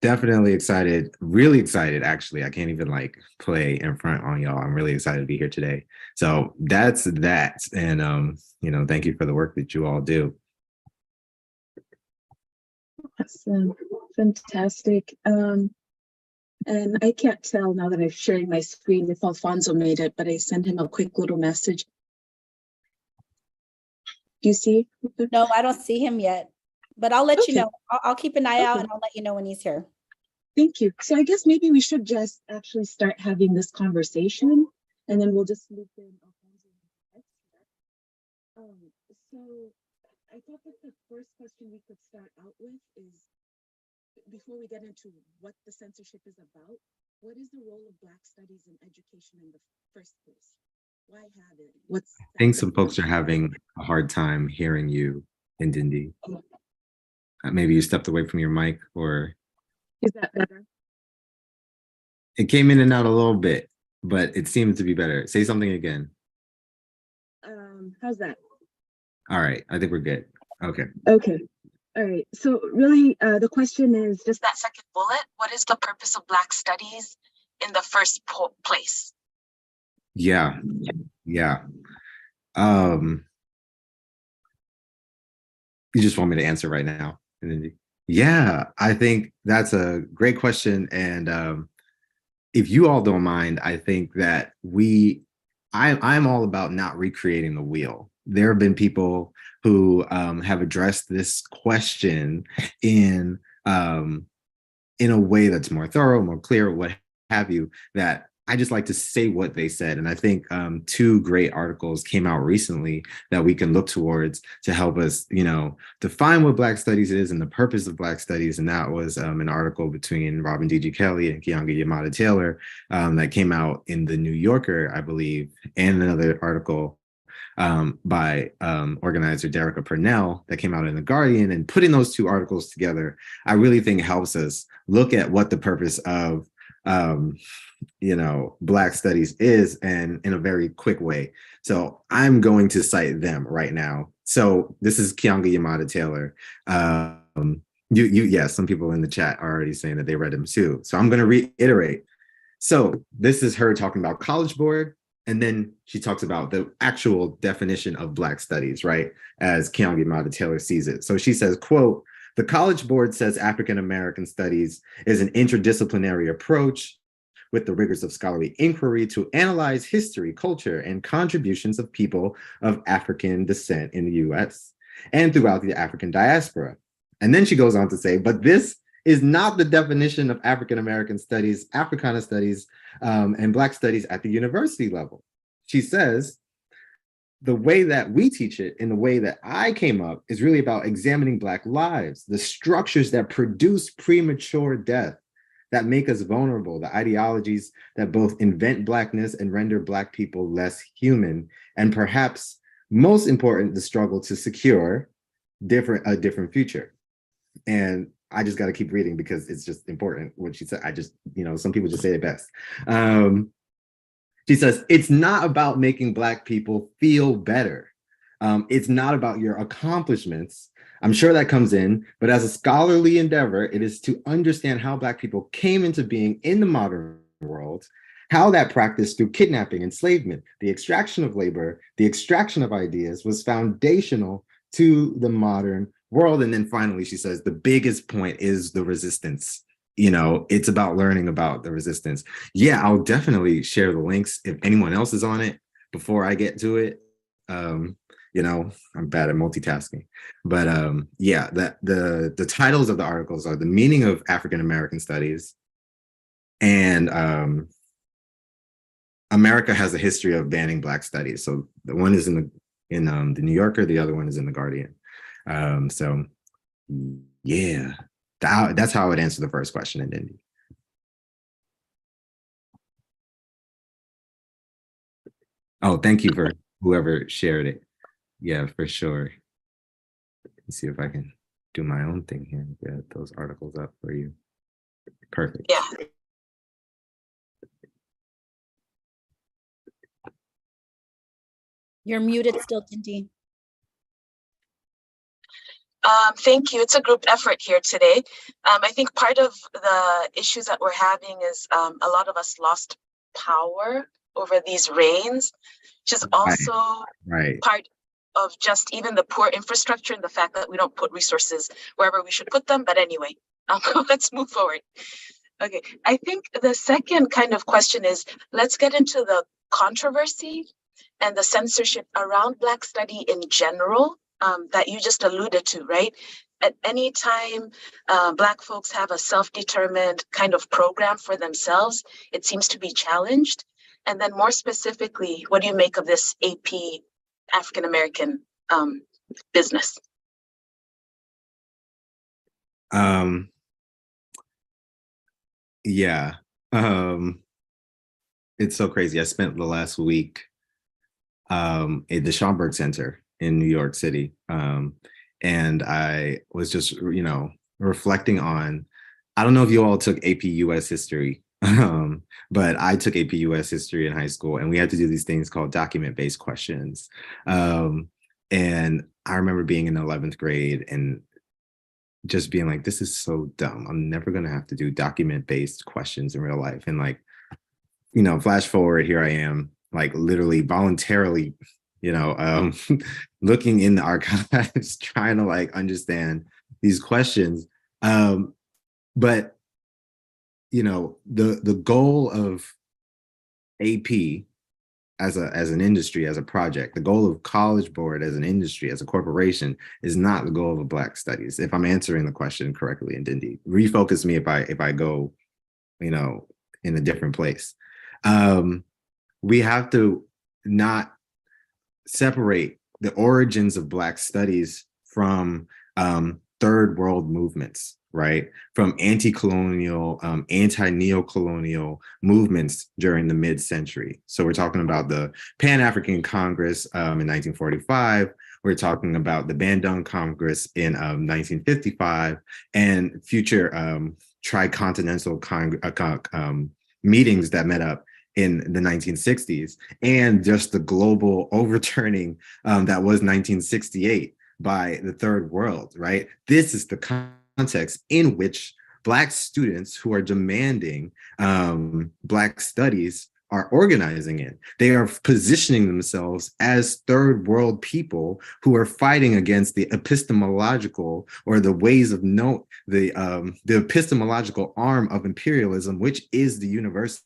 Definitely excited, really excited, actually. I can't even like play in front on y'all. I'm really excited to be here today. So that's that. And thank you for the work that you all do. Awesome. Fantastic. And I can't tell now that I'm sharing my screen if Alfonso made it, but I sent him a quick little message. Do you see? No, I don't see him yet, but I'll let you know. I'll keep an eye out and I'll let you know when he's here. Thank you. So I guess maybe we should just actually start having this conversation, and then we'll just loop in Alfonso. So I thought that the first question we could start out with is, before we get into what the censorship is about, what is the role of Black studies in education in the first place? Why have it? I think some folks are having a hard time hearing you, Ndindi. Maybe you stepped away from your mic, or is that better? It came in and out a little bit, but it seemed to be better. Say something again. How's that? All right, I think we're good. Okay. Okay. All right. So really, the question is just that second bullet. What is the purpose of Black studies in the first place? Yeah. You just want me to answer right now? Yeah, I think that's a great question. And if you all don't mind, I think that I'm all about not recreating the wheel. There have been people who have addressed this question in a way that's more thorough, more clear, what have you, that I just like to say what they said. And I think two great articles came out recently that we can look towards to help us, define what Black studies is and the purpose of Black studies. And that was an article between Robin D.G. Kelley and Keeanga-Yamahtta Taylor that came out in the New Yorker, I believe, and another article by organizer Derica Purnell that came out in The Guardian. And putting those two articles together, I really think helps us look at what the purpose of Black studies is, and in a very quick way. So I'm going to cite them right now. So this is Keeanga-Yamahtta Taylor. Some people in the chat are already saying that they read him too. So I'm going to reiterate. So this is her talking about College Board, and then she talks about the actual definition of Black studies, right, as Keeanga-Yamahtta Taylor sees it. So she says, quote, "The College Board says African American studies is an interdisciplinary approach with the rigors of scholarly inquiry to analyze history, culture, and contributions of people of African descent in the US and throughout the African diaspora." And then she goes on to say, but this is not the definition of African American studies, Africana studies, and Black studies at the university level. She says, the way that we teach it, in the way that I came up, is really about examining Black lives, the structures that produce premature death, that make us vulnerable, the ideologies that both invent Blackness and render Black people less human, and perhaps most important, the struggle to secure a different future. And I just got to keep reading because it's just important what she said. Some people just say it best. She says, it's not about making Black people feel better. It's not about your accomplishments. I'm sure that comes in, but as a scholarly endeavor, it is to understand how Black people came into being in the modern world, how that practice through kidnapping, enslavement, the extraction of labor, the extraction of ideas was foundational to the modern world. And then finally, she says, the biggest point is the resistance. It's about learning about the resistance. Yeah, I'll definitely share the links if anyone else is on it before I get to it. I'm bad at multitasking, but the titles of the articles are The Meaning of African American Studies and America Has a History of Banning Black Studies. So the one is in the New Yorker, the other one is in the Guardian. So yeah, that's how I would answer the first question in Indy. Oh, thank you for whoever shared it. Yeah, for sure. Let's see if I can do my own thing here and get those articles up for you. Perfect. Yeah. You're muted still, Tindy. Thank you. It's a group effort here today. I think part of the issues that we're having is a lot of us lost power over these reigns, which is also Right. part of just even the poor infrastructure and the fact that we don't put resources wherever we should put them. But anyway, let's move forward. Okay, I think the second kind of question is, let's get into the controversy and the censorship around Black study in general that you just alluded to, right? At any time Black folks have a self-determined kind of program for themselves, it seems to be challenged. And then more specifically, what do you make of this AP African American business? Yeah. It's so crazy. I spent the last week at the Schomburg Center in New York City. And I was just, reflecting on, I don't know if you all took AP US history, but I took AP US history in high school, and we had to do these things called document-based questions. And I remember being in 11th grade and just being like, this is so dumb. I'm never going to have to do document-based questions in real life. And like, flash forward, here I am, like literally voluntarily, looking in the archives, trying to like understand these questions. But, the goal of AP as an industry, as a project, the goal of College Board as an industry, as a corporation, is not the goal of a Black Studies. If I'm answering the question correctly, and indeed, refocus me if I go, in a different place. We have to not separate the origins of Black studies from third world movements, right? From anti-colonial, anti-neocolonial movements during the mid-century. So we're talking about the Pan-African Congress in 1945. We're talking about the Bandung Congress in 1955, and future tricontinental meetings that met up in the 1960s, and just the global overturning that was 1968 by the third world, right? This is the context in which Black students who are demanding Black studies are organizing in. They are positioning themselves as third world people who are fighting against the epistemological, or the ways of the epistemological arm of imperialism, which is the university.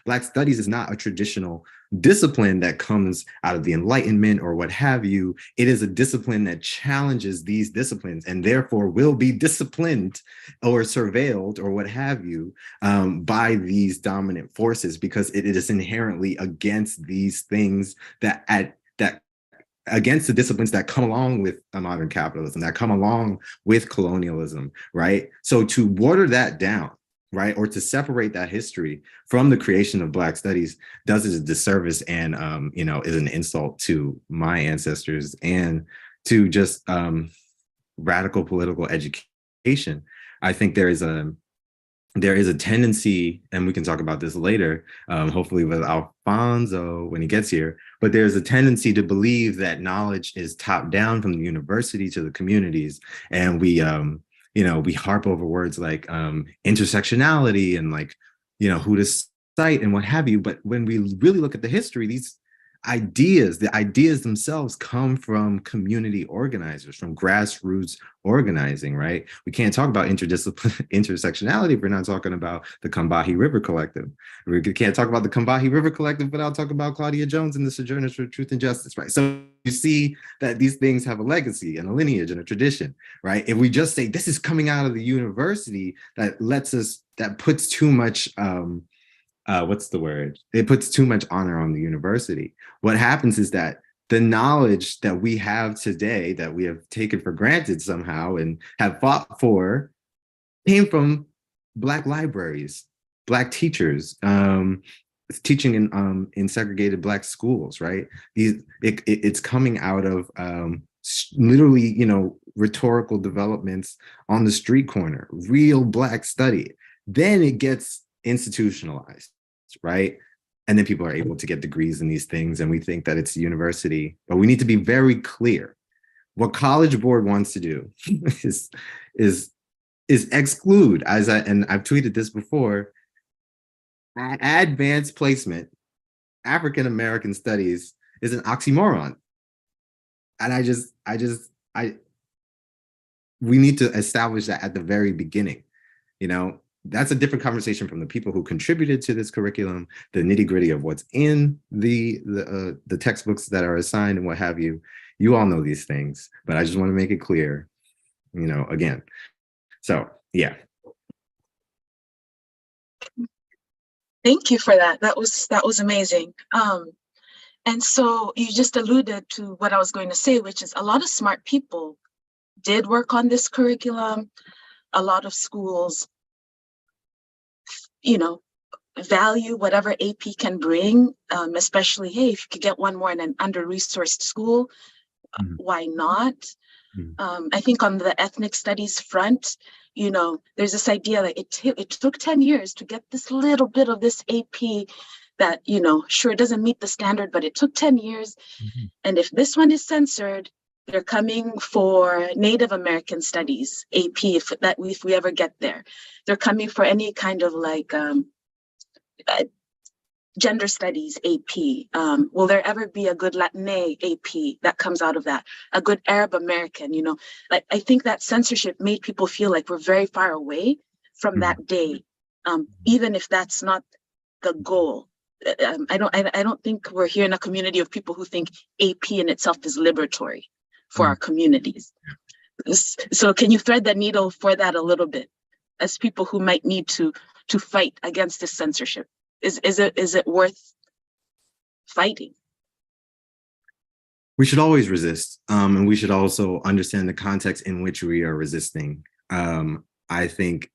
Black studies is not a traditional discipline that comes out of the Enlightenment or what have you. It is a discipline that challenges these disciplines, and therefore will be disciplined or surveilled or what have you by these dominant forces, because it is inherently against these things that against the disciplines that come along with modern capitalism, that come along with colonialism, right? So to water that down, right, or to separate that history from the creation of Black studies, does it a disservice, and is an insult to my ancestors and to just radical political education. I think there is a tendency, and we can talk about this later, hopefully with Alfonso when he gets here, but there's a tendency to believe that knowledge is top down from the university to the communities, and we harp over words like intersectionality and like, who to cite and what have you. But when we really look at the history, the ideas themselves come from community organizers, from grassroots organizing, right? We can't talk about intersectionality if we're not talking about the Combahee River Collective. We can't talk about the Combahee River Collective without talking about Claudia Jones and the Sojourners for Truth and Justice, right? So you see that these things have a legacy and a lineage and a tradition, right? If we just say this is coming out of the university, that puts too much what's the word? It puts too much honor on the university. What happens is that the knowledge that we have today, that we have taken for granted somehow and have fought for, came from Black libraries, Black teachers, teaching in segregated Black schools, right? It's coming out of literally, rhetorical developments on the street corner, real Black study. Then it gets institutionalized, right? And then people are able to get degrees in these things, and we think that it's a university. But we need to be very clear. what College Board wants to do is is exclude, and I've tweeted this before, advanced placement African American studies is an oxymoron. And we need to establish that at the very beginning. You know, that's a different conversation from the people who contributed to this curriculum, the nitty gritty of what's in the textbooks that are assigned and what have you. You all know these things, but I just want to make it clear, you know, again. So, yeah. Thank you for that. That was amazing. And so you just alluded to what I was going to say, which is a lot of smart people did work on this curriculum. A lot of schools, you know, value whatever AP can bring, especially, hey, if you could get one more in an under-resourced school, why not? I think on the ethnic studies front, you know, there's this idea that it took 10 years to get this little bit of this AP that, you know, sure, it doesn't meet the standard, but it took 10 years. And if this one is censored, they're coming for Native American Studies, AP, if we ever get there. They're coming for any kind of like gender studies AP. Will there ever be a good Latine AP that comes out of that? A good Arab American, you know? Like, I think that censorship made people feel like we're very far away from that day, even if that's not the goal. I don't think we're here in a community of people who think AP in itself is liberatory for our communities. So can you thread the needle for that a little bit, as people who might need to fight against this censorship? Is it worth fighting? We should always resist, and we should also understand the context in which we are resisting. I think,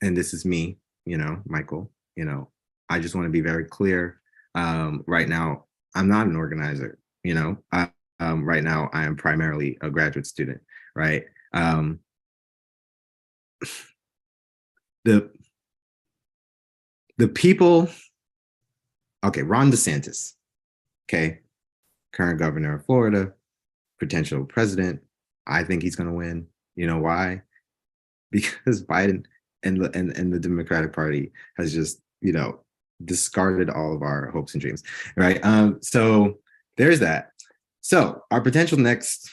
and this is me, you know, Michael, you know, I just want to be very clear. Right now, I'm not an organizer, you know. Right now, I am primarily a graduate student, right? The people, okay, Ron DeSantis, okay, current governor of Florida, potential president. I think he's going to win. You know why? Because Biden and the Democratic Party has just, you know, discarded all of our hopes and dreams, right? So there's that. So our potential next,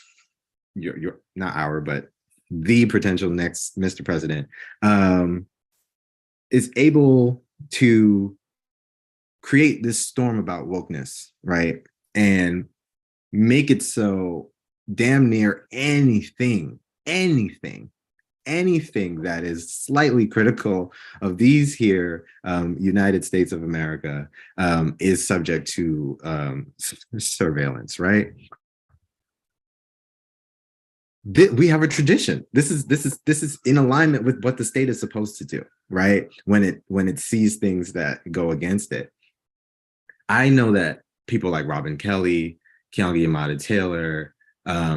you're not our, but the potential next Mr. President is able to create this storm about wokeness, right? And make it so damn near anything that is slightly critical of these here United States of America is subject to surveillance, right? We have a tradition. This is in alignment with what the state is supposed to do, right? When it sees things that go against it. I know that people like Robin Kelly, Keeanga-Yamahtta Taylor,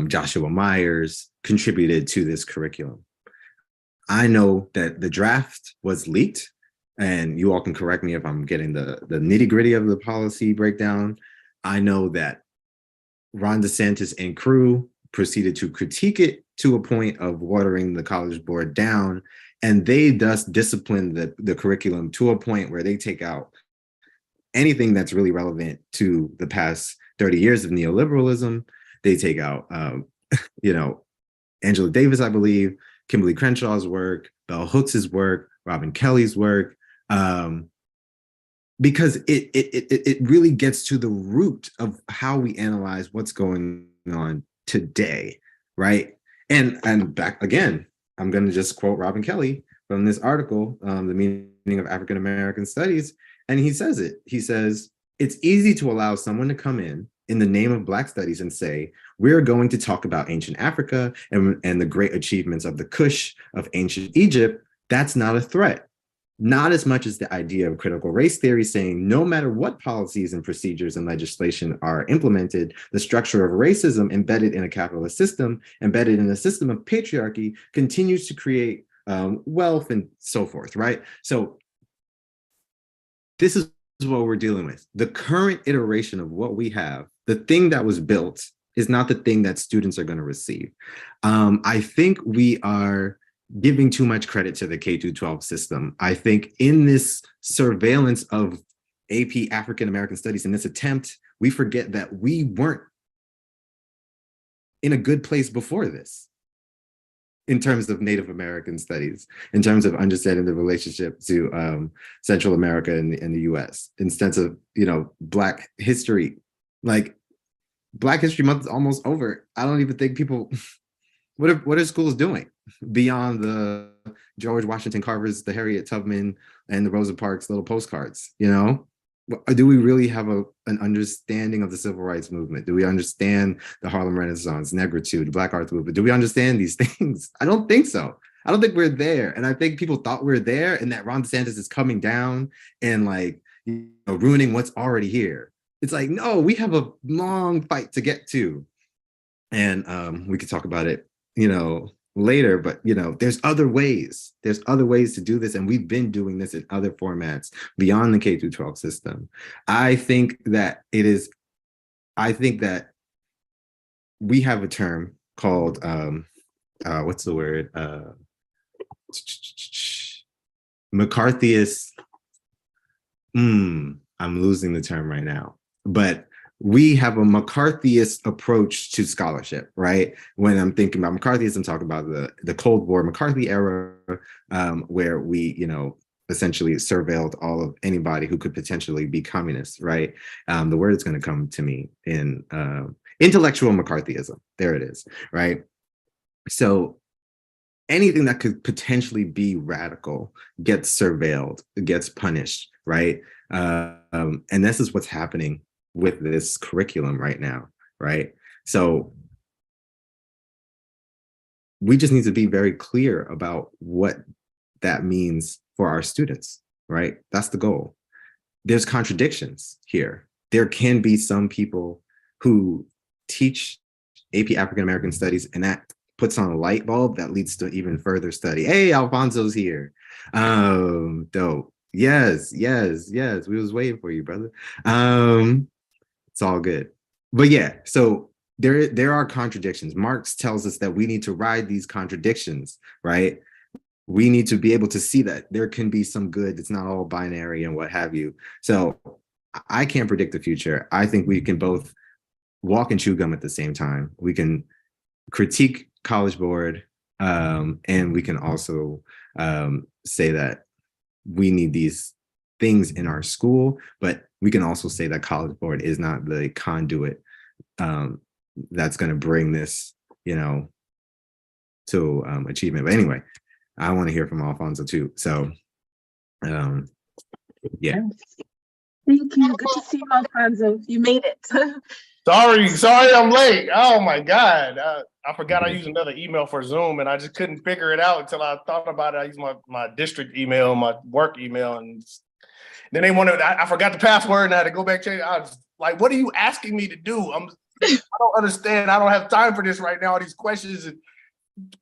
Joshua Myers contributed to this curriculum. I know that the draft was leaked, and you all can correct me if I'm getting the nitty gritty of the policy breakdown. I know that Ron DeSantis and crew proceeded to critique it to a point of watering the College Board down, and they thus disciplined the curriculum to a point where they take out anything that's really relevant to the past 30 years of neoliberalism. They take out, you know, Angela Davis, I believe, Kimberly Crenshaw's work, Bell Hooks's work, Robin Kelly's work, because it really gets to the root of how we analyze what's going on today, right? And back again, I'm going to just quote Robin Kelly from this article, The Meaning of African American Studies, and he says it. He says, it's easy to allow someone to come in the name of Black studies and say, we're going to talk about ancient Africa and the great achievements of the Kush of ancient Egypt. That's not a threat. Not as much as the idea of critical race theory saying no matter what policies and procedures and legislation are implemented, the structure of racism embedded in a capitalist system, embedded in a system of patriarchy, continues to create wealth and so forth, right? So this is what we're dealing with. The current iteration of what we have, the thing that was built is not the thing that students are going to receive. I think we are giving too much credit to the K through 12 system. I think in this surveillance of AP African American Studies, in this attempt, we forget that we weren't in a good place before this in terms of Native American studies, in terms of understanding the relationship to Central America and the US, in sense of, Black history. Like, Black History Month is almost over. I don't even think people, what are schools doing beyond the George Washington Carver's, the Harriet Tubman, and the Rosa Parks little postcards, Do we really have an understanding of the civil rights movement? Do we understand the Harlem Renaissance, negritude, the Black Arts movement? Do we understand these things? I don't think so. I don't think we're there. And I think people thought we're there, and that Ron DeSantis is coming down and ruining what's already here. It's like, no, we have a long fight to get to. And we could talk about it, later, but there's other ways. There's other ways to do this, and we've been doing this in other formats beyond the K through 12 system. I think that we have a term called what's the word? McCarthyist. I'm losing the term right now, but we have a McCarthyist approach to scholarship, right? When I'm thinking about McCarthyism, I'm talking about the Cold War McCarthy era, where we, essentially surveilled all of anybody who could potentially be communist, right? The word is going to come to me in intellectual McCarthyism. There it is, right? So anything that could potentially be radical gets surveilled, gets punished, right? And this is what's happening with this curriculum right now, right? So we just need to be very clear about what that means for our students, right? That's the goal. There's contradictions here. There can be some people who teach AP African American Studies, and that puts on a light bulb that leads to even further study. Hey, Alfonso's here. Dope. Yes. We was waiting for you, brother. It's all good. But yeah, so there are contradictions. Marx tells us that we need to ride these contradictions, right? We need to be able to see that there can be some good. It's not all binary and what have you. So I can't predict the future. I think we can both walk and chew gum at the same time. We can critique College Board, and we can also say that we need these things in our school, but we can also say that College Board is not the conduit that's going to bring this, to achievement. But anyway, I want to hear from Alfonso too. So, yeah. Thank you. Good to see you, Alfonso. You made it. Sorry, I'm late. Oh my God. I forgot I used another email for Zoom, and I just couldn't figure it out until I thought about it. I used my district email, my work email, and then I forgot the password and I had to go back change. I was like, what are you asking me to do? I don't understand. I don't have time for this right now. All these questions and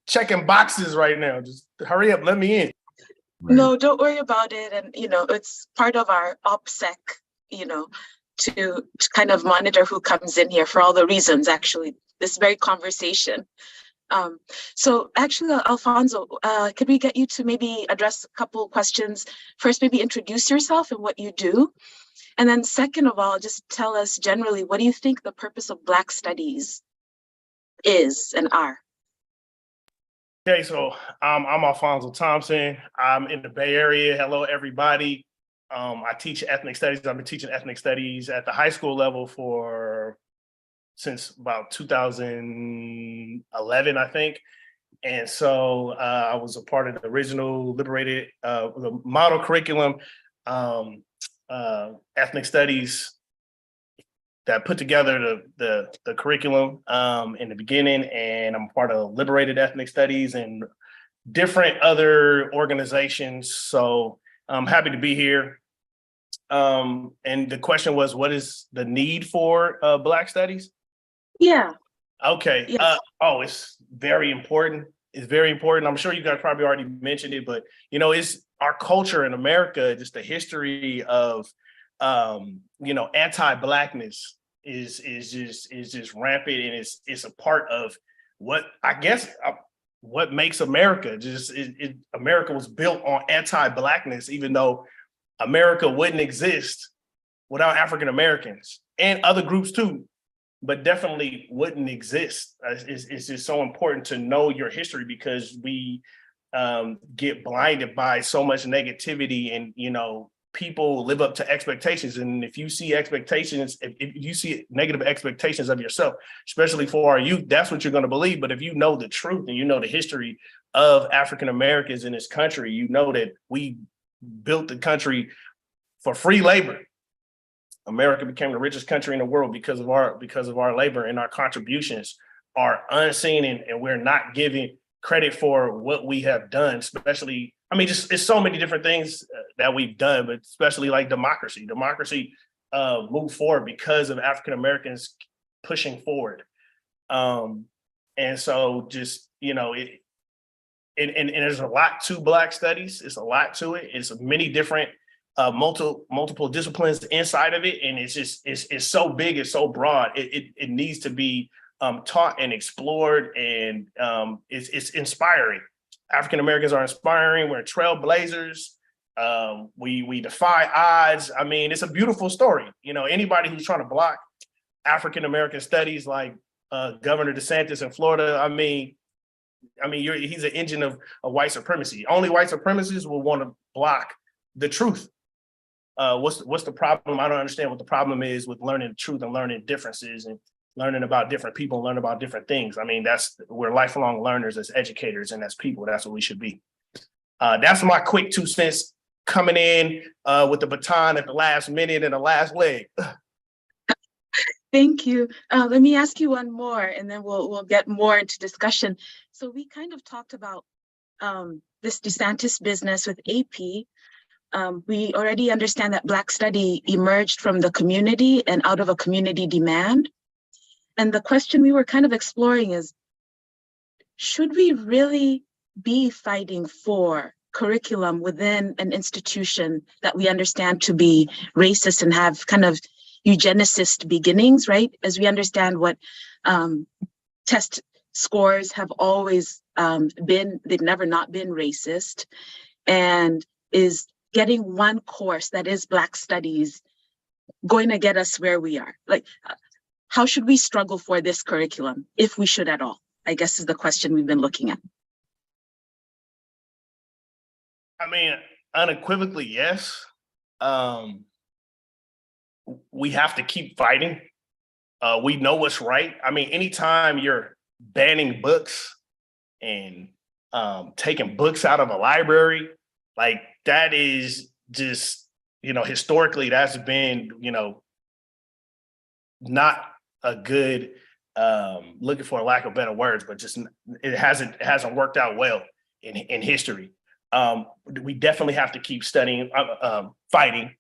checking boxes right now. Just hurry up, let me in. Right. No, don't worry about it. And, it's part of our OPSEC, to kind of monitor who comes in here for all the reasons, actually, this very conversation. So actually, Alfonso, could we get you to maybe address a couple of questions? First, maybe introduce yourself and what you do. And then second of all, just tell us generally, what do you think the purpose of Black Studies is and are? Okay, so I'm Alfonso Thompson. I'm in the Bay Area. Hello, everybody. I teach ethnic studies. I've been teaching ethnic studies at the high school level since about 2011, I think. And so I was a part of the original Liberated, the model curriculum, ethnic studies that put together the curriculum in the beginning. And I'm part of Liberated Ethnic Studies and different other organizations. So I'm happy to be here. And the question was, what is the need for Black Studies? Yeah. Okay. Yes. It's very important. It's very important. I'm sure you guys probably already mentioned it, but it's our culture in America, just the history of anti-Blackness is just rampant, and it's a part of what I guess what makes America. America was built on anti-Blackness, even though America wouldn't exist without African Americans and other groups too, but definitely wouldn't exist. It's just so important to know your history, because we get blinded by so much negativity, and people live up to expectations. And if you see expectations, if you see negative expectations of yourself, especially for our youth, that's what you're going to believe. But if you know the truth and you know the history of African Americans in this country, you know that we built the country for free labor. America became the richest country in the world because of our labor, and our contributions are unseen, and we're not giving credit for what we have done, especially, just it's so many different things that we've done, but especially like democracy moved forward because of African Americans pushing forward. And so just, and there's a lot to Black studies. It's a lot to it. It's many different multiple disciplines inside of it. And it's so big, it's so broad. It needs to be taught and explored, and it's inspiring. African Americans are inspiring. We're trailblazers. We defy odds. It's a beautiful story. Anybody who's trying to block African American studies, like Governor DeSantis in Florida, he's an engine of white supremacy. Only white supremacists will want to block the truth. What's the problem? I don't understand what the problem is with learning the truth and learning differences and learning about different people and learning about different things. We're lifelong learners as educators and as people. That's what we should be. That's my quick 2 cents coming in with the baton at the last minute and the last leg. Thank you. Let me ask you one more, and then we'll get more into discussion. So we kind of talked about this DeSantis business with AP. We already understand that Black study emerged from the community and out of a community demand. And the question we were kind of exploring is, should we really be fighting for curriculum within an institution that we understand to be racist and have kind of eugenicist beginnings, right? As we understand what test scores have always been, they've never not been racist, and is getting one course that is Black studies going to get us where we are? Like, how should we struggle for this curriculum, if we should at all? I guess is the question we've been looking at. Unequivocally, yes. We have to keep fighting. We know what's right. Anytime you're banning books and taking books out of a library, like, that is just, historically, that's been, not a good, looking for a lack of better words, but just it hasn't worked out well in history. We definitely have to keep studying, fighting.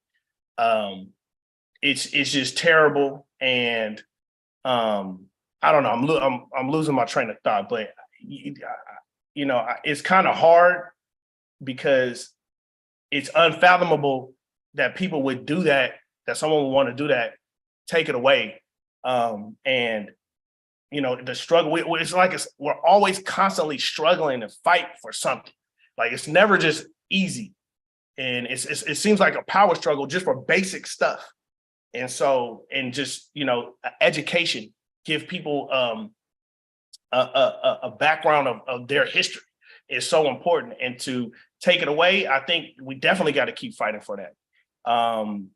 It's just terrible, and I don't know. I'm losing my train of thought, but it's kind of hard because it's unfathomable that people would do that. That someone would want to do that, take it away, and the struggle. It's like we're always constantly struggling to fight for something. Like, it's never just easy, and it seems like a power struggle just for basic stuff. And so, and just education, give people a background of their history is so important. And to take it away, I think we definitely got to keep fighting for that. I'm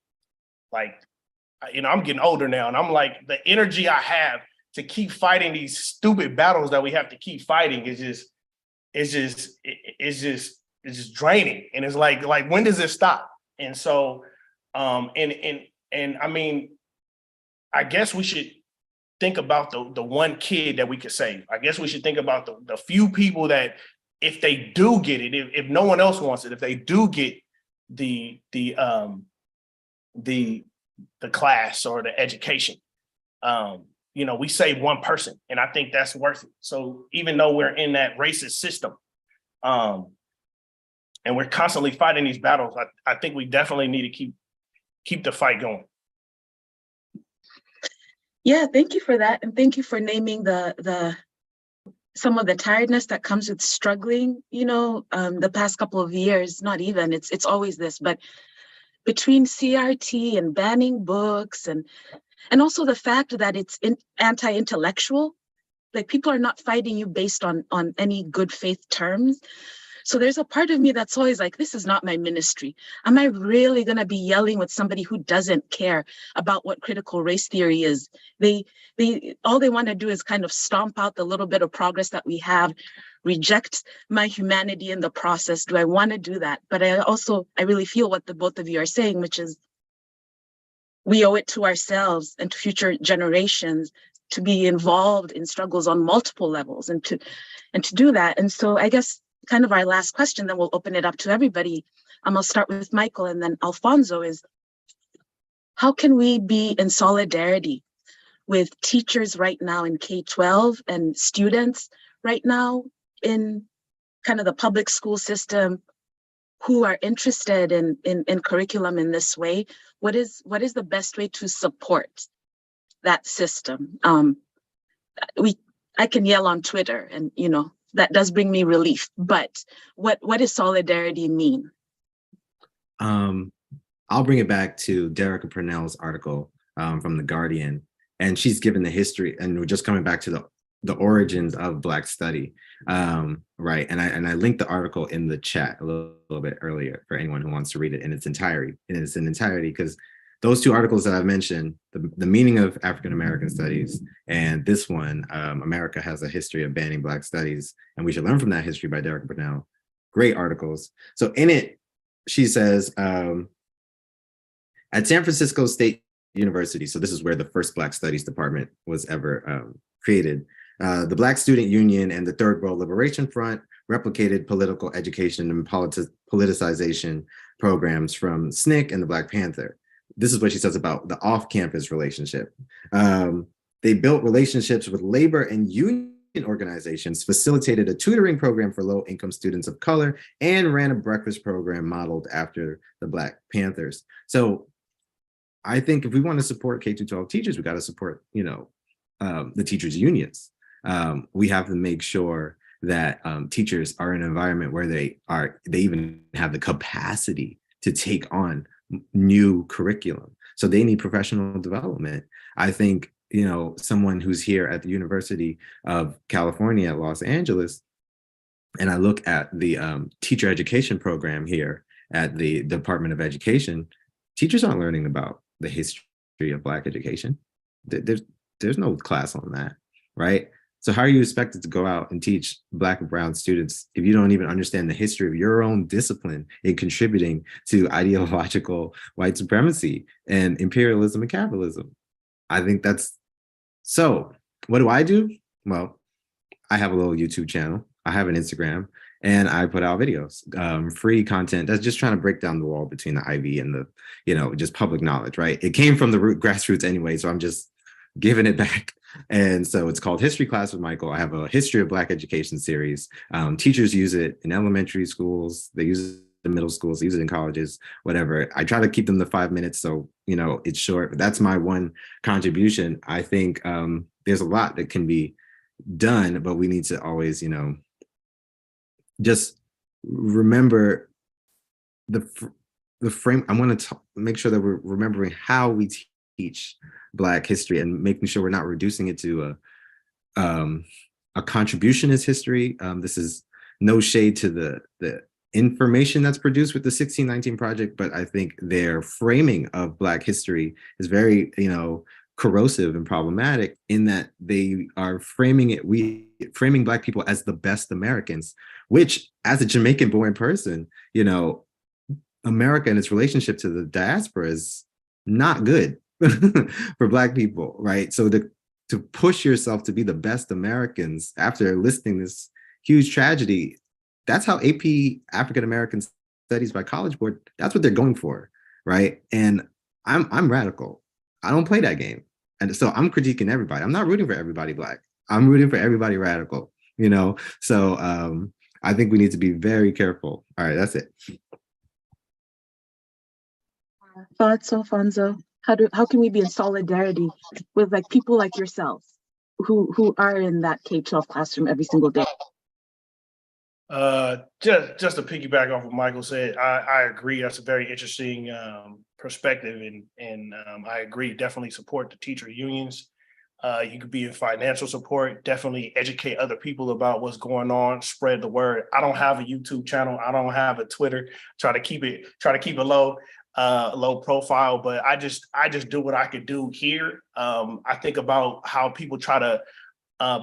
getting older now, and I'm like, the energy I have to keep fighting these stupid battles that we have to keep fighting is just draining. And it's like, when does it stop? And so, I guess we should think about the one kid that we could save. I guess we should think about the few people that, if they do get it, if no one else wants it, if they do get the class or the education, we save one person, and I think that's worth it. So even though we're in that racist system, and we're constantly fighting these battles, I think we definitely need to keep the fight going. Yeah, thank you for that. And thank you for naming the some of the tiredness that comes with struggling, the past couple of years, not even, it's always this, but between CRT and banning books and also the fact that it's anti-intellectual, like people are not fighting you based on any good faith terms. So there's a part of me that's always like, this is not my ministry. Am I really going to be yelling with somebody who doesn't care about what critical race theory is? They all they want to do is kind of stomp out the little bit of progress that we have, reject my humanity in the process. Do I want to do that? But I really feel what the both of you are saying, which is we owe it to ourselves and to future generations to be involved in struggles on multiple levels and to do that. And so I guess kind of our last question, then we'll open it up to everybody. I'll start with Michael and then Alfonso is, how can we be in solidarity with teachers right now in K-12 and students right now in kind of the public school system who are interested in curriculum in this way? What is the best way to support that system? I can yell on Twitter and, that does bring me relief, but what does solidarity mean? I'll bring it back to Derek Purnell's article from The Guardian, and she's given the history, and we're just coming back to the origins of Black study, right? And I linked the article in the chat a little bit earlier for anyone who wants to read it in its entirety, because those two articles that I've mentioned, the meaning of African American studies, and this one, America has a history of banning Black studies, and we should learn from that history by Derek Purnell. Great articles. So in it, she says, at San Francisco State University, so this is where the first Black Studies department was ever created, the Black Student Union and the Third World Liberation Front replicated political education and politicization programs from SNCC and the Black Panther. This is what she says about the off-campus relationship. They built relationships with labor and union organizations, facilitated a tutoring program for low-income students of color, and ran a breakfast program modeled after the Black Panthers. So I think if we want to support K-12 teachers, we got to support, the teachers' unions. We have to make sure that teachers are in an environment where they even have the capacity to take on new curriculum. So they need professional development. I think, someone who's here at the University of California at Los Angeles, and I look at the teacher education program here at the Department of Education, teachers aren't learning about the history of Black education. There's no class on that, right? So how are you expected to go out and teach Black and brown students if you don't even understand the history of your own discipline in contributing to ideological white supremacy and imperialism and capitalism? I think that's, so what do? Well, I have a little YouTube channel. I have an Instagram, and I put out videos, free content that's just trying to break down the wall between the Ivy and the, just public knowledge, right? It came from the grassroots anyway, so I'm just giving it back. And so it's called History Class with Michael. I have a history of Black education series. Teachers use it in elementary schools. They use it in middle schools, they use it in colleges, whatever. I try to keep them to 5 minutes, so, it's short, but that's my one contribution. I think there's a lot that can be done, but we need to always, just remember the frame. I want to make sure that we're remembering how we teach Black history and making sure we're not reducing it to a contributionist history. This is no shade to the information that's produced with the 1619 Project, but I think their framing of Black history is very, corrosive and problematic in that they are framing Black people as the best Americans, which, as a Jamaican-born person, America and its relationship to the diaspora is not good for Black people, right? So to push yourself to be the best Americans after listing this huge tragedy, that's how AP African American Studies by College Board, that's what they're going for, right? And I'm radical. I don't play that game. And so I'm critiquing everybody. I'm not rooting for everybody Black. I'm rooting for everybody radical, So I think we need to be very careful. All right, that's it. Thoughts, Alfonso? how can we be in solidarity with like people like yourselves who are in that K-12 classroom every single day? Just to piggyback off what Michael said, I agree. That's a very interesting perspective, and I agree. Definitely support the teacher unions. You could be in financial support. Definitely educate other people about what's going on. Spread the word. I don't have a YouTube channel. I don't have a Twitter. Try to keep it low, low profile. But I just do what I could do here. I think about how people try to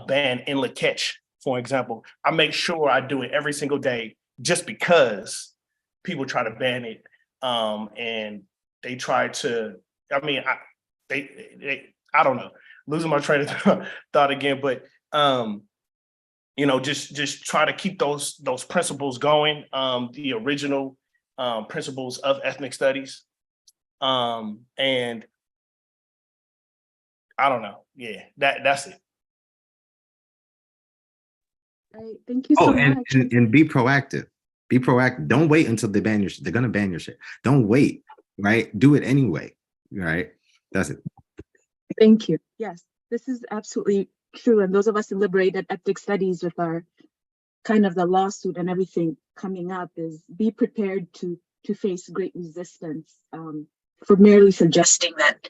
ban inlet catch, for example. I make sure I do it every single day just because people try to ban it. And they try to, I mean, I don't know, losing my train of thought again, but you know, just try to keep those principles going, the original principles of ethnic studies. And I don't know. Yeah, that's it. Right. Thank you so much. And be proactive. Be proactive. Don't wait until they ban your shit. They're gonna ban your shit. Don't wait, right? Do it anyway, right? That's it. Thank you. Yes, this is absolutely true. And those of us in Liberated Ethnic Studies with our kind of the lawsuit and everything coming up is be prepared to face great resistance for merely suggesting that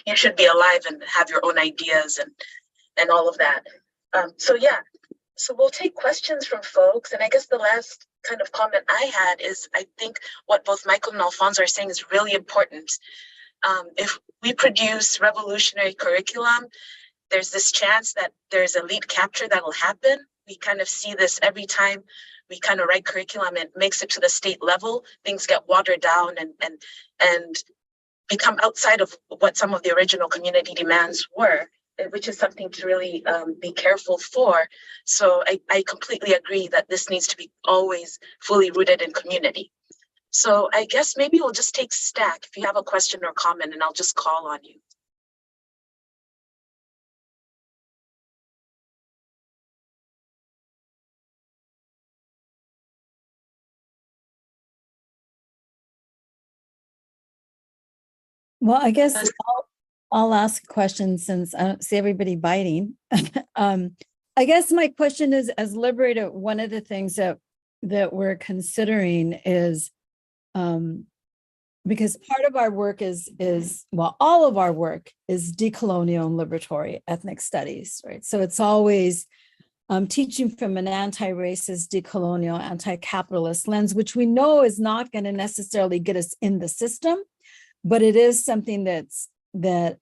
you should be alive and have your own ideas and all of that. So yeah, so we'll take questions from folks. And I guess the last kind of comment I had is I think what both Michael and Alfonso are saying is really important. If we produce revolutionary curriculum, there's this chance that there's elite capture that will happen. We kind of see this every time we kind of write curriculum and it makes it to the state level. Things get watered down and become outside of what some of the original community demands were, which is something to really be careful for. So I completely agree that this needs to be always fully rooted in community. So I guess maybe we'll just take Stack if you have a question or comment, and I'll just call on you. Well, I guess I'll ask a question since I don't see everybody biting. I guess my question is, as Liberated, one of the things that we're considering is, because part of our work is well, all of our work is decolonial and liberatory ethnic studies, right? So it's always teaching from an anti-racist, decolonial, anti-capitalist lens, which we know is not going to necessarily get us in the system, but it is something that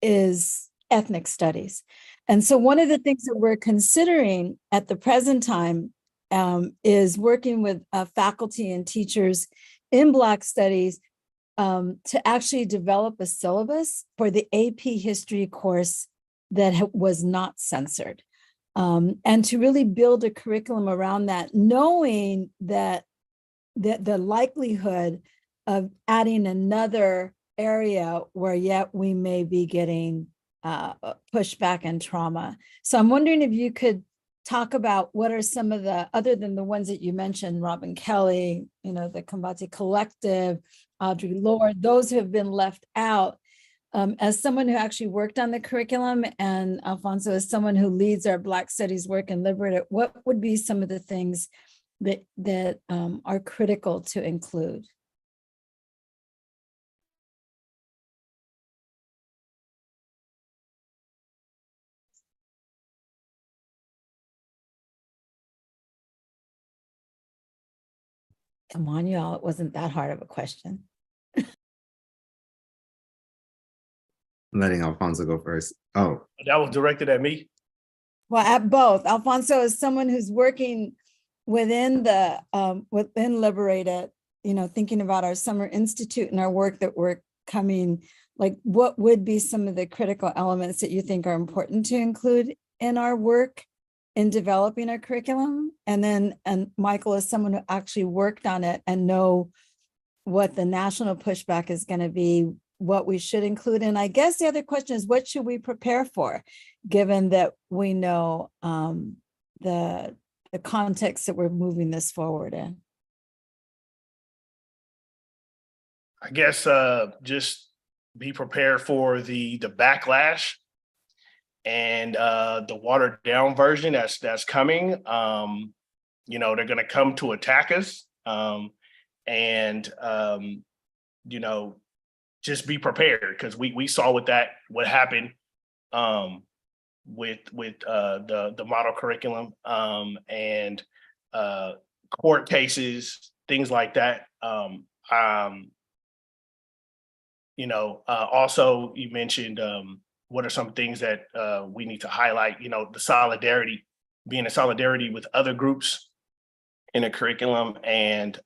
is ethnic studies. And so one of the things that we're considering at the present time is working with faculty and teachers in Black studies to actually develop a syllabus for the AP history course that was not censored, and to really build a curriculum around that, knowing that the likelihood of adding another area where yet we may be getting pushback and trauma. So I'm wondering if you could talk about what are some of the, other than the ones that you mentioned, Robin Kelly, you know, the Combati Collective, Audre Lorde, those who have been left out. As someone who actually worked on the curriculum, and Alfonso as someone who leads our Black Studies work in Liberated, what would be some of the things that are critical to include? Come on, y'all, it wasn't that hard of a question. I'm letting Alfonso go first. Oh, That was directed at me. Well, at both. Alfonso is someone who's working within the within Liberated, you know, thinking about our Summer Institute and our work that we're coming, like what would be some of the critical elements that you think are important to include in our work in developing our curriculum? And Michael is someone who actually worked on it and know what the national pushback is going to be, what we should include. And I guess the other question is, what should we prepare for, given that we know the context that we're moving this forward in? I guess just be prepared for the backlash and the watered down version that's coming. You know, they're going to come to attack us, and you know, just be prepared, because we saw what happened with the model curriculum, and court cases, things like that. You know, also you mentioned what are some things that we need to highlight, you know, the solidarity, being in solidarity with other groups in a curriculum, and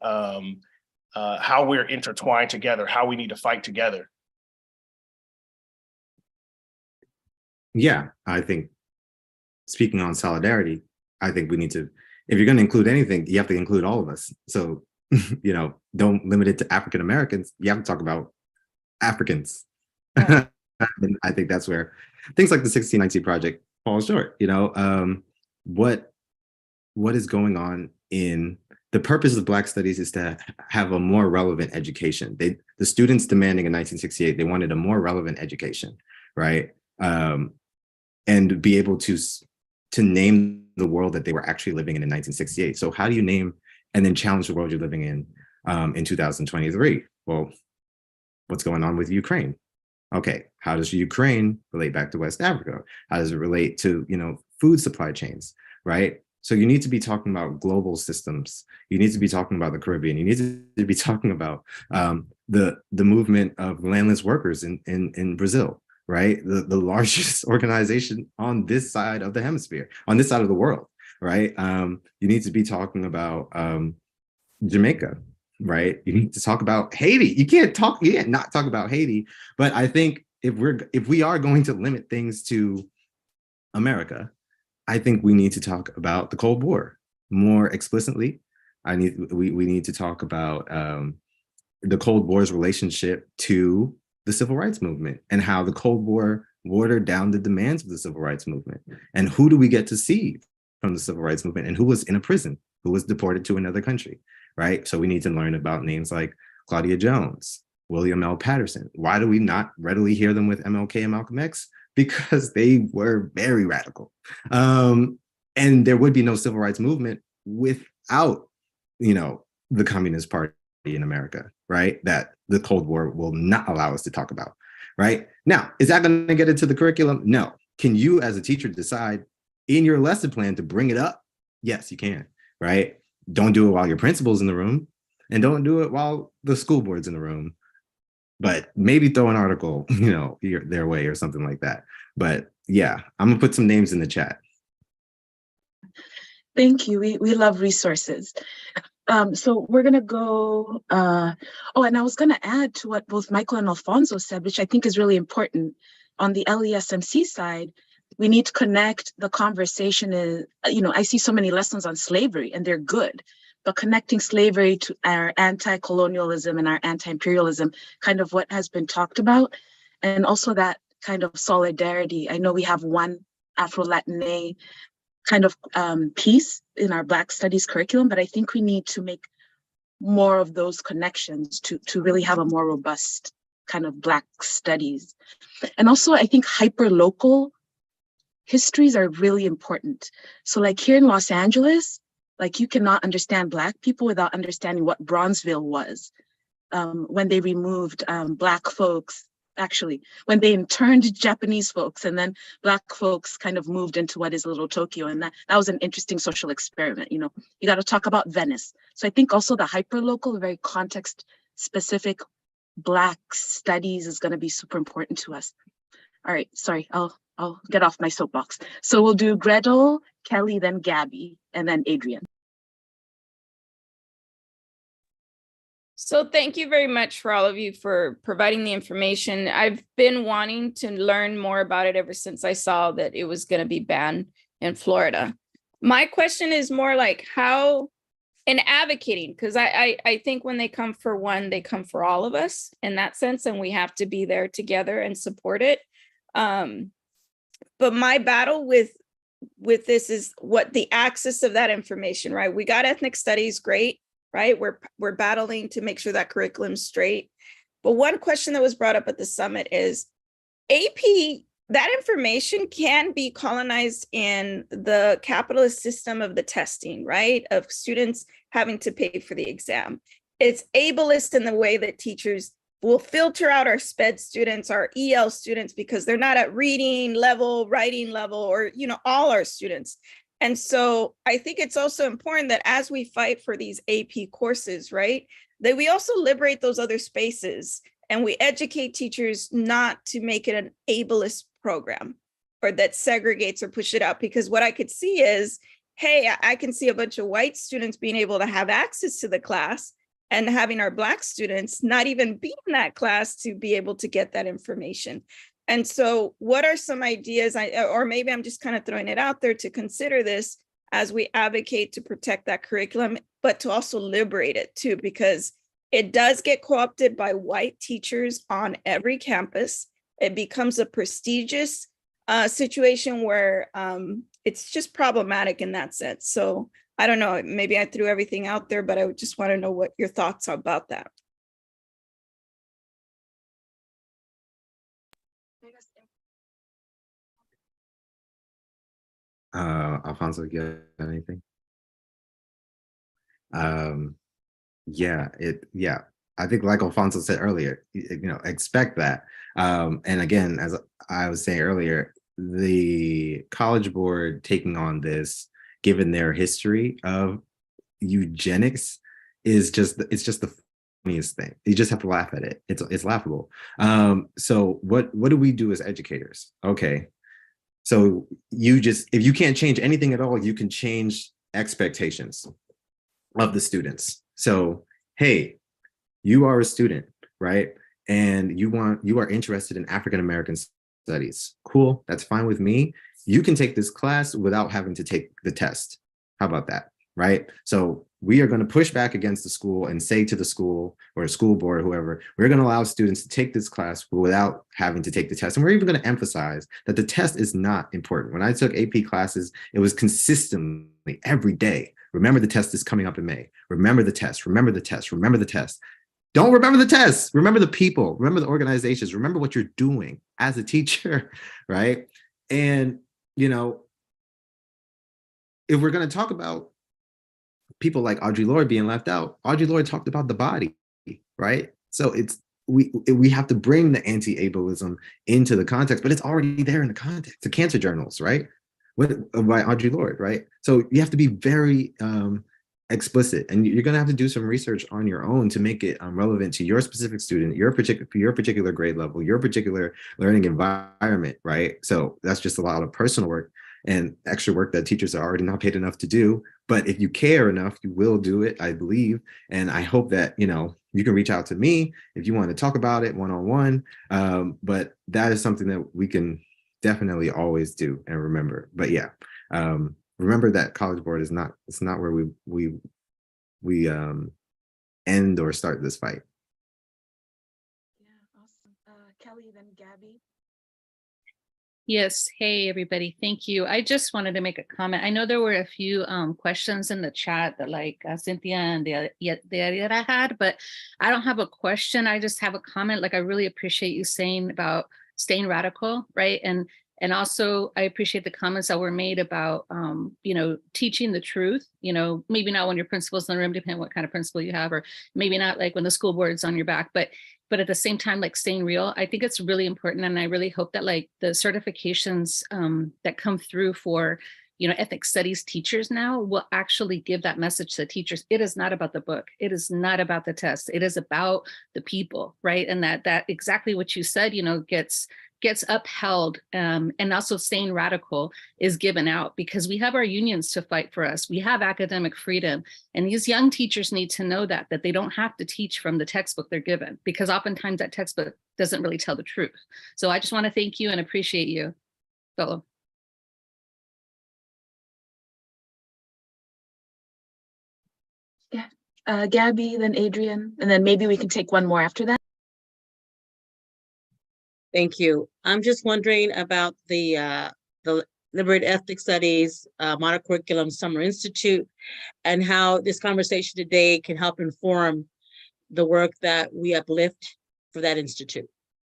how we're intertwined together, how we need to fight together. Yeah, I think, speaking on solidarity, I think we need to, if you're going to include anything, you have to include all of us. So, you know, don't limit it to African Americans. You have to talk about Africans. Right. And I think that's where things like the 1619 Project fall short. You know, what is going on in the purpose of Black Studies is to have a more relevant education. The students demanding in 1968, they wanted a more relevant education, right? And be able to name the world that they were actually living in 1968. So how do you name and then challenge the world you're living in 2023? Well, what's going on with Ukraine? Okay, how does Ukraine relate back to West Africa? How does it relate to, you know, food supply chains, right? So you need to be talking about global systems. You need to be talking about the Caribbean. You need to be talking about the movement of landless workers in Brazil, right? The largest organization on this side of the hemisphere, on this side of the world, right? You need to be talking about Jamaica, right? You need to talk about Haiti. You can't not talk about Haiti. But I think if we are going to limit things to America, I think we need to talk about the Cold War more explicitly. We need to talk about the Cold War's relationship to the Civil Rights Movement, and how the Cold War watered down the demands of the Civil Rights Movement. And who do we get to see from the Civil Rights Movement, and who was in a prison, who was deported to another country, right? So we need to learn about names like Claudia Jones, William L. Patterson. Why do we not readily hear them with MLK and Malcolm X? Because they were very radical. And there would be no Civil Rights Movement without, you know, the Communist Party in America, right? That the Cold War will not allow us to talk about, right? Now, is that going to get into the curriculum? No. Can you as a teacher decide in your lesson plan to bring it up? Yes, you can, right? Don't do it while your principal's in the room, and don't do it while the school board's in the room. But maybe throw an article, you know, their way or something like that. But yeah, I'm gonna put some names in the chat. Thank you. We love resources. So we're gonna go. Oh, and I was gonna add to what both Michael and Alfonso said, which I think is really important. On the LESMC side, we need to connect the conversation. You know, I see so many lessons on slavery, and they're good. But connecting slavery to our anti-colonialism and our anti-imperialism, kind of what has been talked about, and also that kind of solidarity. I know we have one Afro-Latina kind of piece in our Black Studies curriculum, but I think we need to make more of those connections to really have a more robust kind of Black studies. And also, I think hyper-local histories are really important. So like here in Los Angeles, like you cannot understand Black people without understanding what Bronzeville was. When they removed Black folks, actually, when they interned Japanese folks, and then Black folks kind of moved into what is Little Tokyo. And that was an interesting social experiment. You know, you got to talk about Venice. So I think also the hyperlocal, very context specific Black studies is going to be super important to us. All right, sorry, I'll get off my soapbox. So we'll do Gretel, Kelly, then Gabby, and then Adrian. So thank you very much for all of you for providing the information. I've been wanting to learn more about it ever since I saw that it was going to be banned in Florida. My question is more like how, in advocating, because I think when they come for one, they come for all of us in that sense, and we have to be there together and support it. But my battle with this is what the access of that information, right? We got ethnic studies, great. Right, we're battling to make sure that curriculum's straight. But one question that was brought up at the summit is AP, that information can be colonized in the capitalist system of the testing, right? Of students having to pay for the exam. It's ableist in the way that teachers will filter out our SPED students, our EL students, because they're not at reading level, writing level, or, you know, all our students. And so I think it's also important that as we fight for these AP courses, right, that we also liberate those other spaces and we educate teachers not to make it an ableist program or that segregates or push it out. Because what I could see is, hey, I can see a bunch of white students being able to have access to the class and having our Black students not even be in that class to be able to get that information. And so what are some ideas, or maybe I'm just kind of throwing it out there to consider this as we advocate to protect that curriculum, but to also liberate it too, because it does get co-opted by white teachers on every campus. It becomes a prestigious situation where it's just problematic in that sense. So I don't know, maybe I threw everything out there, but I would just want to know what your thoughts are about that. Alfonso, you have anything? Yeah, I think like Alfonso said earlier, you know, expect that. And again, as I was saying earlier, the College Board taking on this, given their history of eugenics, it's just the funniest thing. You just have to laugh at it. It's laughable. So what do we do as educators? Okay, so if you can't change anything at all, you can change expectations of the students. So, hey, you are a student, right? And you are interested in African-American studies. Cool, that's fine with me. You can take this class without having to take the test. How about that, right? So we are going to push back against the school and say to the school or school board or whoever, we're going to allow students to take this class without having to take the test. And we're even going to emphasize that the test is not important. When I took AP classes, it was consistently every day. Remember, the test is coming up in May. Remember the test, remember the test, remember the test. Don't remember the test. Remember the people, remember the organizations, remember what you're doing as a teacher, right? And, you know, if we're going to talk about people like Audre Lorde being left out, Audre Lorde talked about the body, right? So we have to bring the anti-ableism into the context, but it's already there in the context. The cancer journals, right? By Audre Lorde, right? So you have to be very explicit, and you're going to have to do some research on your own to make it relevant to your specific student, your particular grade level, your particular learning environment, right? So that's just a lot of personal work and extra work that teachers are already not paid enough to do. But if you care enough, you will do it, I believe. And I hope that, you know, you can reach out to me if you want to talk about it one-on-one. But that is something that we can definitely always do and remember. But yeah, remember that College Board is not, it's not where we end or start this fight. Yeah, awesome. Kelly, then Gabby. Yes. Hey, everybody. Thank you. I just wanted to make a comment. I know there were a few questions in the chat that like Cynthia and the Ariera had, but I don't have a question. I just have a comment. Like, I really appreciate you saying about staying radical, right? And also I appreciate the comments that were made about, you know, teaching the truth, you know, maybe not when your principal's in the room, depending what kind of principal you have, or maybe not like when the school board's on your back, but at the same time, like staying real. I think it's really important. And I really hope that like the certifications that come through for, you know, ethnic studies teachers now will actually give that message to teachers. It is not about the book. It is not about the test. It is about the people, right? And that exactly what you said, you know, gets upheld, and also staying radical is given out, because we have our unions to fight for us. We have academic freedom, and these young teachers need to know that they don't have to teach from the textbook they're given, because oftentimes that textbook doesn't really tell the truth. So I just want to thank you and appreciate you, fellow. Yeah, Gabby, then Adrian, and then maybe we can take one more after that. Thank you. I'm just wondering about the Liberated Ethnic Studies Monocurriculum Summer Institute, and how this conversation today can help inform the work that we uplift for that institute.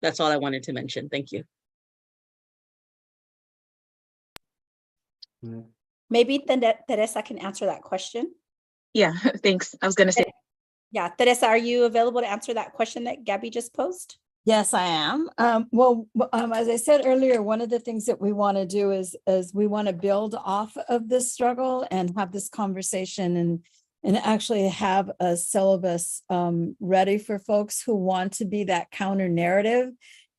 That's all I wanted to mention. Thank you. Maybe Teresa can answer that question. Yeah, thanks. I was going to say, Yeah, Teresa, are you available to answer that question that Gabby just posed? Yes, I am. As I said earlier, one of the things that we want to do is we want to build off of this struggle and have this conversation and actually have a syllabus ready for folks who want to be that counter narrative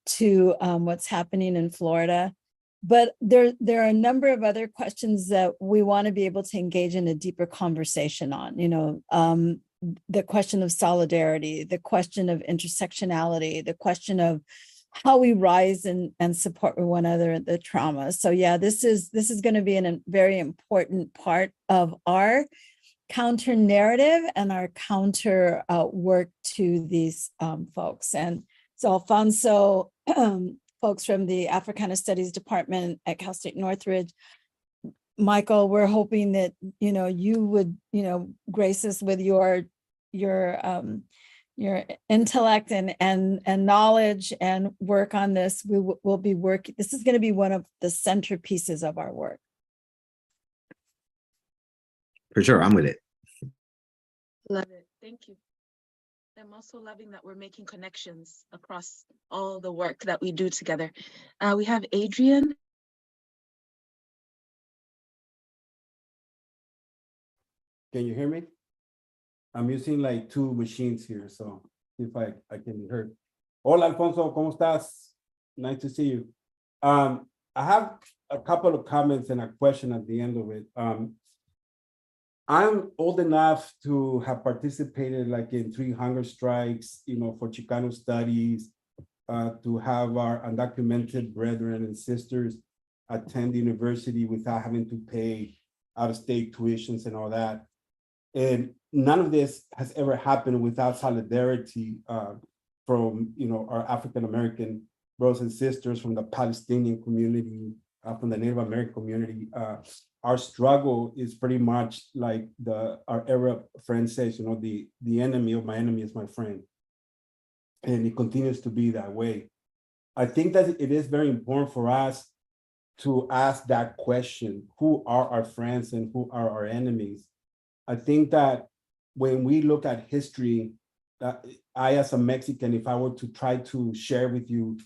to what's happening in Florida. But there are a number of other questions that we want to be able to engage in a deeper conversation on, you know, the question of solidarity, the question of intersectionality, the question of how we rise and support one another in the trauma. So yeah, this is going to be a very important part of our counter narrative and our counter work to these folks. And so Alfonso, folks from the Africana Studies Department at Cal State Northridge, Michael, we're hoping that, you know, you would, you know, grace us with your intellect and knowledge and work on this. We will be working. This is going to be one of the centerpieces of our work. For sure, I'm with it. love it. Thank you. I'm also loving that we're making connections across all the work that we do together. We have Adrian. Can you hear me? I'm using like two machines here, so if I can be heard. Hola, Alfonso, ¿cómo estás? Nice to see you. I have a couple of comments and a question at the end of it. I'm old enough to have participated like in 3 hunger strikes, you know, for Chicano studies, to have our undocumented brethren and sisters attend university without having to pay out-of-state tuitions and all that. And none of this has ever happened without solidarity from, you know, our African-American brothers and sisters, from the Palestinian community, from the Native American community. Our struggle is pretty much like our Arab friend says, you know, the enemy of my enemy is my friend. And it continues to be that way. I think that it is very important for us to ask that question: who are our friends and who are our enemies? I think that when we look at history, I, as a Mexican, if I were to try to share with you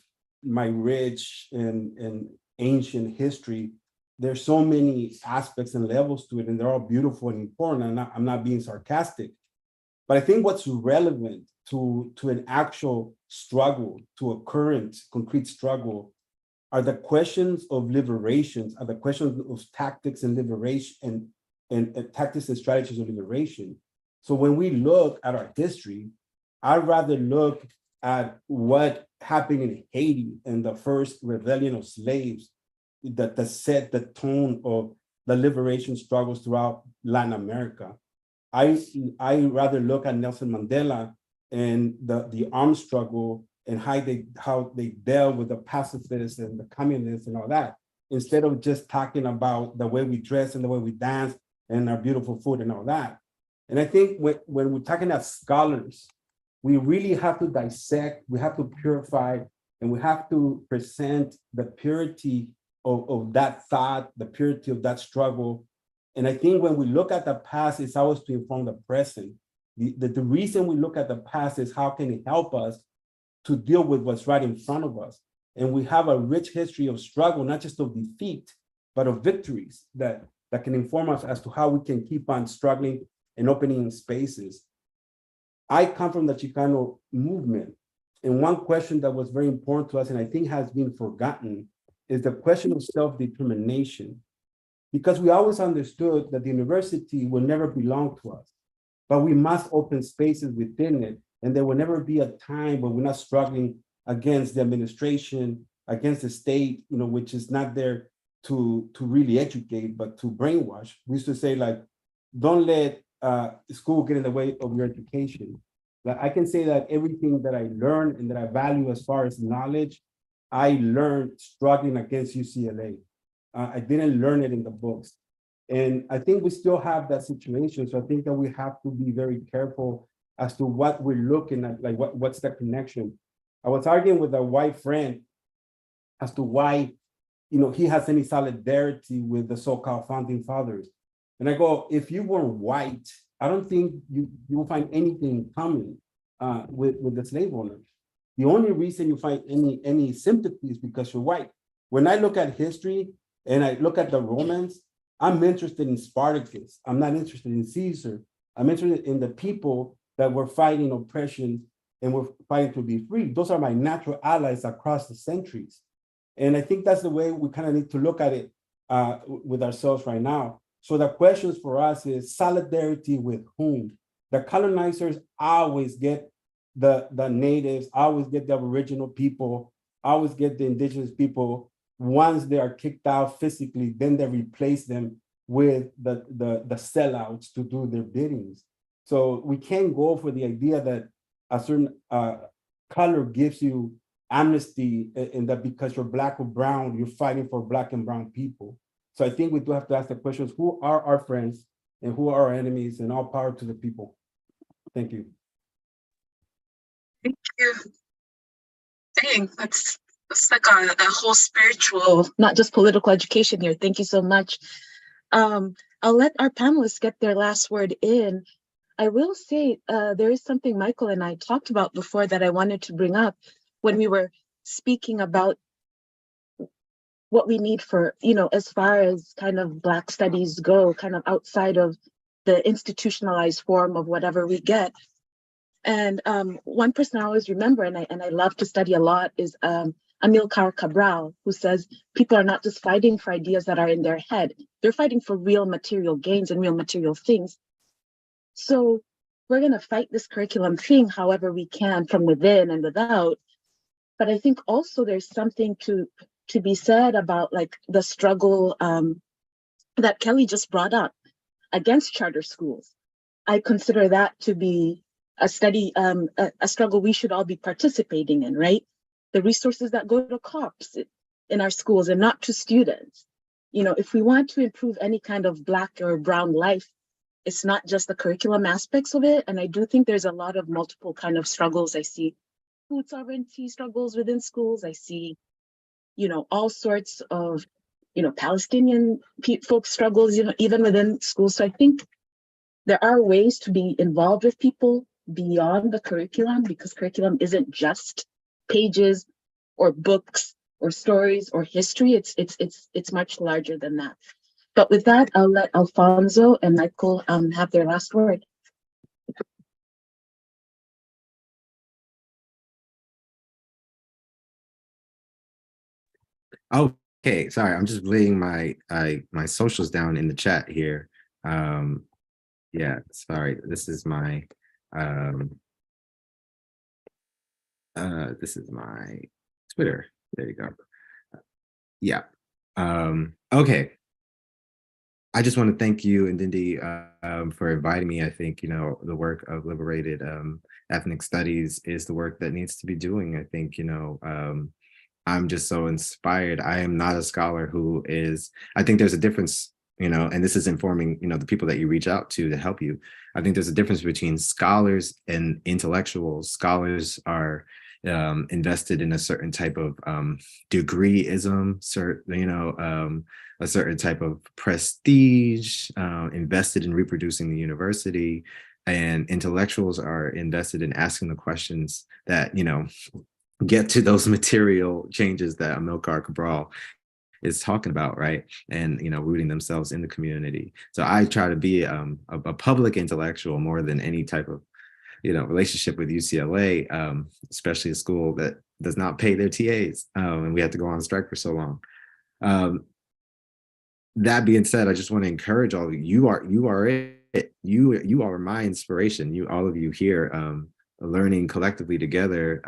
my rich and ancient history, there's so many aspects and levels to it, and they're all beautiful and important. I'm not being sarcastic, but I think what's relevant to an actual struggle, to a current concrete struggle, are the questions of liberations, are the questions of tactics and liberation and tactics and strategies of liberation. So when we look at our history, I'd rather look at what happened in Haiti and the first rebellion of slaves that set the tone of the liberation struggles throughout Latin America. I rather look at Nelson Mandela and the armed struggle and how they dealt with the pacifists and the communists and all that, instead of just talking about the way we dress and the way we dance and our beautiful food and all that. And I think when we're talking as scholars, we really have to dissect, we have to purify, and we have to present the purity of that thought, the purity of that struggle. And I think when we look at the past, it's always to inform the present. The reason we look at the past is how can it help us to deal with what's right in front of us. And we have a rich history of struggle, not just of defeat, but of victories that can inform us as to how we can keep on struggling and opening spaces. I come from the Chicano movement, and one question that was very important to us, and I think has been forgotten, is the question of self-determination. Because we always understood that the university will never belong to us, but we must open spaces within it, and there will never be a time when we're not struggling against the administration, against the state, you know, which is not there to really educate, but to brainwash. We used to say, like, don't let school get in the way of your education. Like, I can say that everything that I learned and that I value as far as knowledge, I learned struggling against UCLA. I didn't learn it in the books. And I think we still have that situation. So I think that we have to be very careful as to what we're looking at, like what's the connection. I was arguing with a white friend as to why, he has any solidarity with the so-called founding fathers. And I go, if you were white, I don't think you will find anything common with the slave owners. The only reason you find any sympathy is because you're white. When I look at history and I look at the Romans, I'm interested in Spartacus. I'm not interested in Caesar. I'm interested in the people that were fighting oppression and were fighting to be free. Those are my natural allies across the centuries. And I think that's the way we kind of need to look at it with ourselves right now. So the questions for us is solidarity with whom? The colonizers always get the natives, always get the Aboriginal people, always get the indigenous people. Once they are kicked out physically, then they replace them with the sellouts to do their biddings. So we can't go for the idea that a certain color gives you amnesty, and that because you're black or brown, you're fighting for black and brown people. So I think we do have to ask the questions, who are our friends and who are our enemies, and all power to the people. Thank you. Thank you. Dang, that's like a whole spiritual, not just political education here. Thank you so much. I'll let our panelists get their last word in. I will say there is something Michael and I talked about before that I wanted to bring up when we were speaking about what we need for, as far as kind of Black studies go, kind of outside of the institutionalized form of whatever we get. And one person I always remember, and I love to study a lot, is Amilcar Cabral, who says people are not just fighting for ideas that are in their head, they're fighting for real material gains and real material things. So we're going to fight this curriculum thing however we can from within and without. But I think also there's something to be said about like the struggle that Kelly just brought up against charter schools. I consider that to be a struggle we should all be participating in, right? The resources that go to cops in our schools and not to students. If we want to improve any kind of Black or brown life, it's not just the curriculum aspects of it. And I do think there's a lot of multiple kind of struggles. I see food sovereignty struggles within schools. I see, all sorts of, Palestinian folks struggles, even within schools. So I think there are ways to be involved with people beyond the curriculum, because curriculum isn't just pages or books or stories or history. It's much larger than that. But with that, I'll let Alfonso and Michael have their last word. Okay, sorry, I'm just laying my socials down in the chat here. Yeah, sorry, this is my Twitter. There you go. Yeah. Okay. I just want to thank you and Dindy for inviting me. I think, the work of Liberated Ethnic Studies is the work that needs to be doing. I think, I'm just so inspired. I am not a scholar who is, I think there's a difference, and this is informing, the people that you reach out to help you. I think there's a difference between scholars and intellectuals. Scholars are invested in a certain type of degreeism, a certain type of prestige, invested in reproducing the university, and intellectuals are invested in asking the questions that, get to those material changes that Amilcar Cabral is talking about, right? And, rooting themselves in the community. So I try to be a public intellectual more than any type of, relationship with UCLA, especially a school that does not pay their TAs, and we had to go on strike for so long. That being said, I just want to encourage all of you. You are it. You are my inspiration. All of you here, learning collectively together,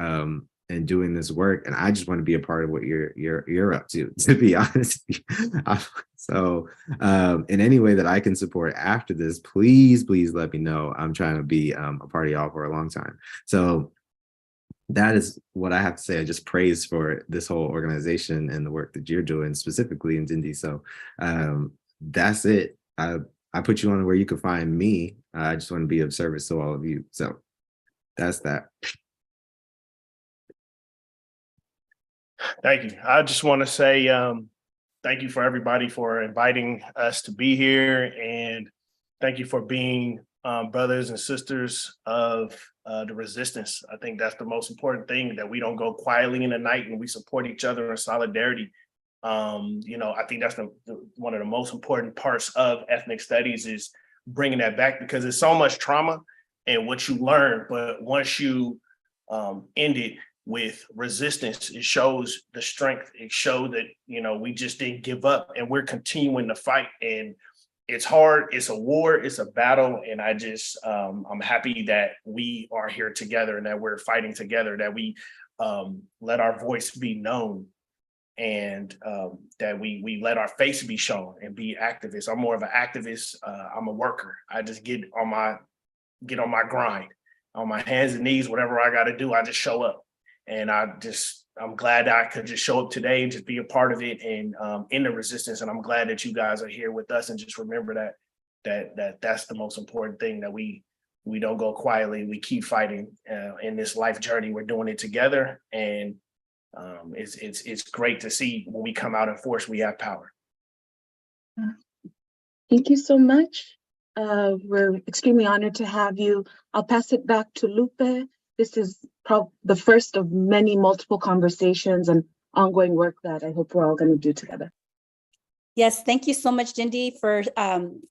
and doing this work. And I just want to be a part of what you're up to be honest. So in any way that I can support after this, please let me know. I'm trying to be a part of y'all for a long time. So that is what I have to say. I just praise for this whole organization and the work that you're doing specifically in Dindy. So that's it. I put you on where you can find me. I just want to be of service to all of you. So that's that. Thank you. I just want to say thank you for everybody for inviting us to be here, and thank you for being brothers and sisters of the resistance. I think that's the most important thing, that we don't go quietly in the night and we support each other in solidarity. I think that's one of the most important parts of ethnic studies, is bringing that back, because there's so much trauma and what you learn, but once you end it with resistance, it shows the strength. It showed that, we just didn't give up, and we're continuing to fight. And it's hard, it's a war, it's a battle. And I just, I'm happy that we are here together and that we're fighting together, that we let our voice be known, and that we let our face be shown and be activists. I'm more of an activist. I'm a worker. I just get on my grind, on my hands and knees, whatever I got to do, I just show up. And I'm glad that I could just show up today and just be a part of it, and in the resistance. And I'm glad that you guys are here with us, and just remember that's the most important thing, that we don't go quietly. We keep fighting in this life journey. We're doing it together. And it's great to see when we come out in force, we have power. Thank you so much. We're extremely honored to have you. I'll pass it back to Lupe. This is the first of many multiple conversations and ongoing work that I hope we're all going to do together. Yes, thank you so much, Jindy, for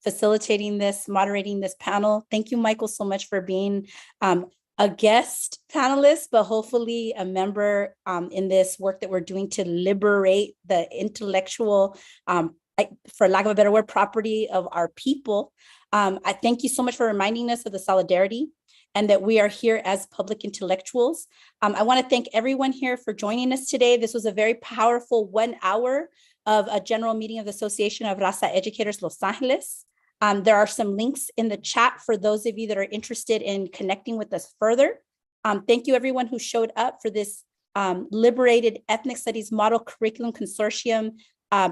facilitating this, moderating this panel. Thank you, Michael, so much for being a guest panelist, but hopefully a member in this work that we're doing to liberate the intellectual, for lack of a better word, property of our people. I thank you so much for reminding us of the solidarity, and that we are here as public intellectuals. I want to thank everyone here for joining us today. This was a very powerful 1 hour of a general meeting of the Association of Raza Educators Los Angeles. There are some links in the chat for those of you that are interested in connecting with us further. Thank you everyone who showed up for this Liberated Ethnic Studies Model Curriculum Consortium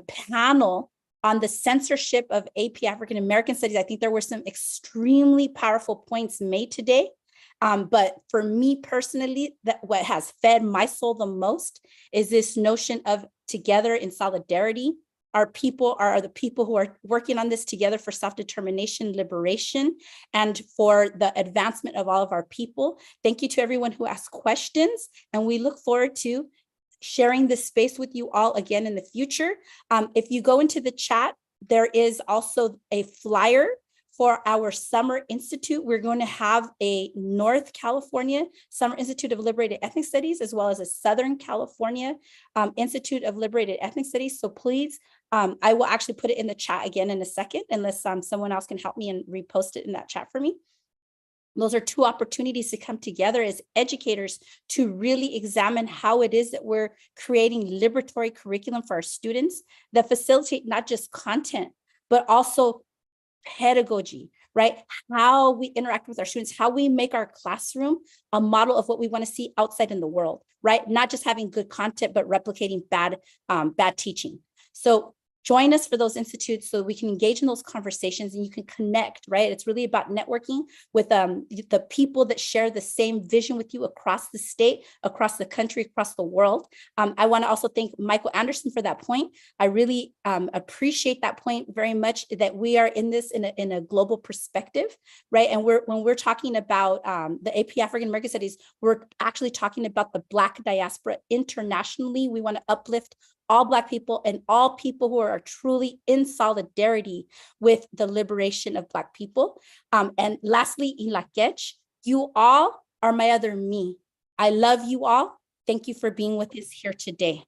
panel on the censorship of AP African American Studies. I think there were some extremely powerful points made today. But for me personally, what has fed my soul the most is this notion of together in solidarity. Our people are the people who are working on this together for self-determination, liberation, and for the advancement of all of our people. Thank you to everyone who asked questions, and we look forward to sharing this space with you all again in the future. If you go into the chat, there is also a flyer for our Summer Institute. We're going to have a North California Summer Institute of Liberated Ethnic Studies, as well as a Southern California Institute of Liberated Ethnic Studies. So please, I will actually put it in the chat again in a second, unless someone else can help me and repost it in that chat for me. Those are two opportunities to come together as educators to really examine how it is that we're creating liberatory curriculum for our students that facilitate not just content, but also pedagogy, right? How we interact with our students, how we make our classroom a model of what we want to see outside in the world, right? Not just having good content, but replicating bad teaching. So join us for those institutes so we can engage in those conversations and you can connect, right? It's really about networking with the people that share the same vision with you across the state, across the country, across the world. I want to also thank Michael Anderson for that point. I really appreciate that point very much, that we are in this in a global perspective, right? And when we're talking about the AP African American Studies, we're actually talking about the Black diaspora internationally. We want to uplift all Black people and all people who are truly in solidarity with the liberation of Black people. And lastly, in La Quech, you all are my other me. I love you all. Thank you for being with us here today.